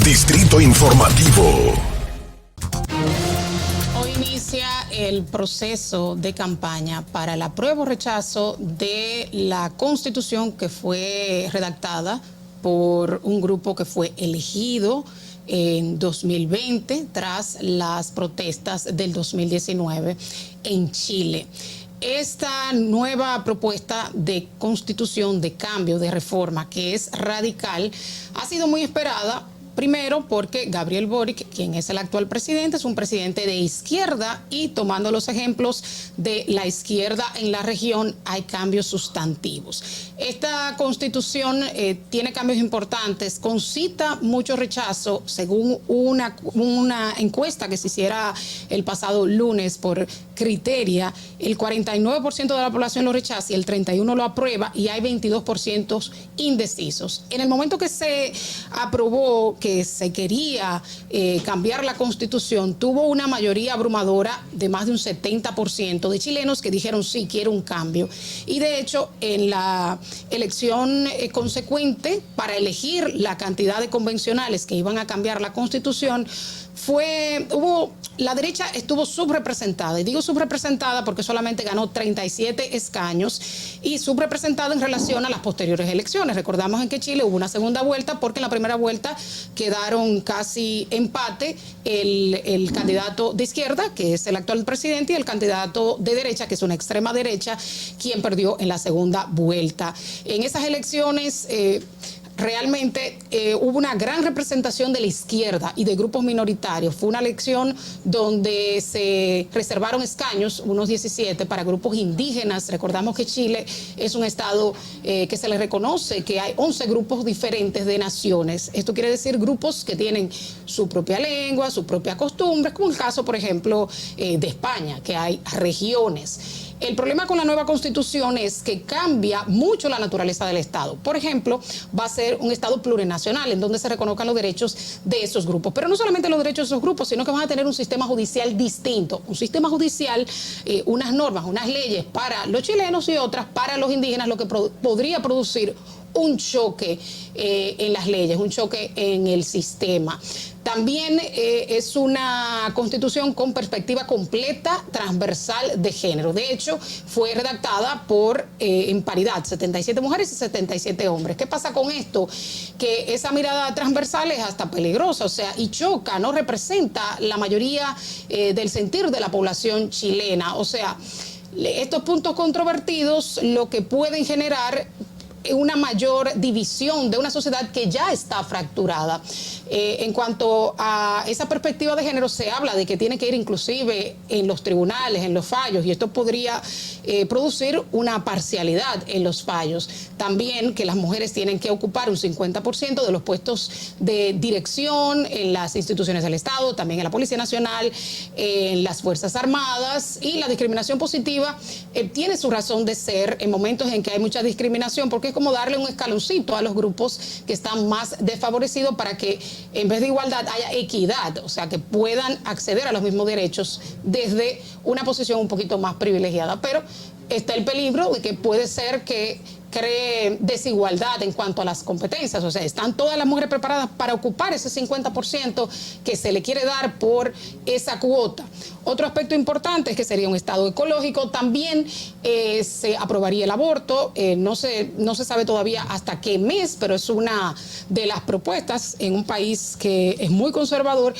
Distrito Informativo. Hoy inicia el proceso de campaña para el apruebo o rechazo de la Constitución que fue redactada por un grupo que fue elegido en 2020 tras las protestas del 2019 en Chile. Esta nueva propuesta de constitución, de cambio, de reforma, que es radical, ha sido muy esperada. Primero, porque Gabriel Boric, quien es el actual presidente, es un presidente de izquierda y tomando los ejemplos de la izquierda en la región, hay cambios sustantivos. Esta constitución tiene cambios importantes, concita mucho rechazo, según una encuesta que se hiciera el pasado lunes por Criteria, el 49% de la población lo rechaza y el 31% lo aprueba y hay 22% indecisos. En el momento que se aprobó que se quería cambiar la Constitución, tuvo una mayoría abrumadora de más de un 70% de chilenos que dijeron sí, quiero un cambio. Y de hecho, en la elección consecuente para elegir la cantidad de convencionales que iban a cambiar la Constitución, la derecha estuvo subrepresentada, y digo subrepresentada porque solamente ganó 37 escaños y subrepresentada en relación a las posteriores elecciones. Recordamos en que Chile hubo una segunda vuelta porque en la primera vuelta quedaron casi empate el candidato de izquierda, que es el actual presidente, y el candidato de derecha, que es una extrema derecha, quien perdió en la segunda vuelta. En esas elecciones realmente hubo una gran representación de la izquierda y de grupos minoritarios. Fue una elección donde se reservaron escaños, unos 17, para grupos indígenas. Recordamos que Chile es un estado que se le reconoce que hay 11 grupos diferentes de naciones. Esto quiere decir grupos que tienen su propia lengua, su propia costumbre, como el caso, por ejemplo, de España, que hay regiones. El problema con la nueva Constitución es que cambia mucho la naturaleza del Estado. Por ejemplo, va a ser un Estado plurinacional en donde se reconozcan los derechos de esos grupos. Pero no solamente los derechos de esos grupos, sino que van a tener un sistema judicial distinto. Un sistema judicial, unas normas, unas leyes para los chilenos y otras para los indígenas, lo que podría producir un choque en las leyes, un choque en el sistema. También es una constitución con perspectiva completa, transversal de género. De hecho, fue redactada en paridad, 77 mujeres y 77 hombres. ¿Qué pasa con esto? Que esa mirada transversal es hasta peligrosa, o sea, y choca, no representa la mayoría del sentir de la población chilena. O sea, estos puntos controvertidos lo que pueden generar una mayor división de una sociedad que ya está fracturada. En cuanto a esa perspectiva de género, se habla de que tiene que ir inclusive en los tribunales, en los fallos, y esto podría producir una parcialidad en los fallos. También que las mujeres tienen que ocupar un 50% de los puestos de dirección en las instituciones del Estado, también en la Policía Nacional, en las Fuerzas Armadas, y la discriminación positiva tiene su razón de ser en momentos en que hay mucha discriminación, porque es como darle un escaloncito a los grupos que están más desfavorecidos para que en vez de igualdad haya equidad, o sea, que puedan acceder a los mismos derechos desde una posición un poquito más privilegiada. Pero está el peligro de que puede ser que cree desigualdad en cuanto a las competencias, o sea, están todas las mujeres preparadas para ocupar ese 50% que se le quiere dar por esa cuota. Otro aspecto importante es que sería un Estado ecológico. También se aprobaría el aborto, no se sabe todavía hasta qué mes, pero es una de las propuestas en un país que es muy conservador.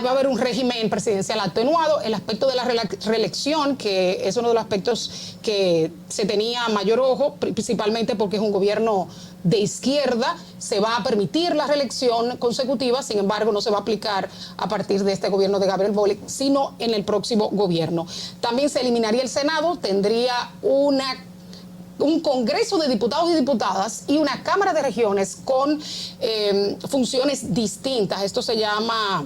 Va a haber un régimen presidencial atenuado. El aspecto de la reelección, que es uno de los aspectos que se tenía mayor ojo, principalmente porque es un gobierno de izquierda, se va a permitir la reelección consecutiva. Sin embargo, no se va a aplicar a partir de este gobierno de Gabriel Boric, sino en el próximo gobierno. También se eliminaría el Senado, tendría un Congreso de Diputados y Diputadas y una Cámara de Regiones con funciones distintas. Esto se llama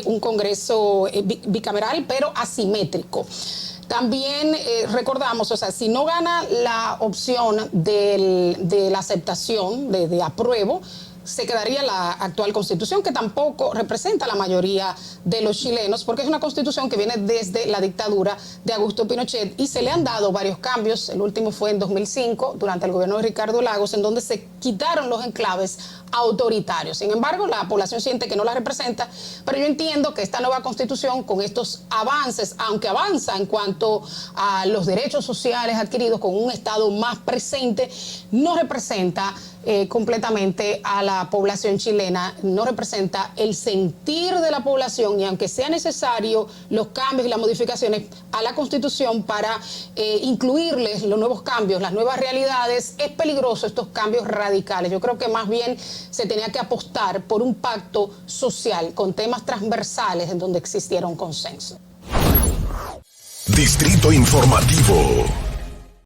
un Congreso bicameral, pero asimétrico. También recordamos, o sea, si no gana la opción de la aceptación, de apruebo, se quedaría la actual Constitución, que tampoco representa la mayoría de los chilenos, porque es una Constitución que viene desde la dictadura de Augusto Pinochet y se le han dado varios cambios. El último fue en 2005, durante el gobierno de Ricardo Lagos, en donde se quitaron los enclaves autoritario. Sin embargo, la población siente que no la representa, pero yo entiendo que esta nueva constitución, con estos avances, aunque avanza en cuanto a los derechos sociales adquiridos con un Estado más presente, no representa completamente a la población chilena, no representa el sentir de la población, y aunque sea necesario los cambios y las modificaciones a la Constitución para incluirles los nuevos cambios, las nuevas realidades, es peligroso estos cambios radicales. Yo creo que más bien se tenía que apostar por un pacto social con temas transversales en donde existiera un consenso. Distrito Informativo.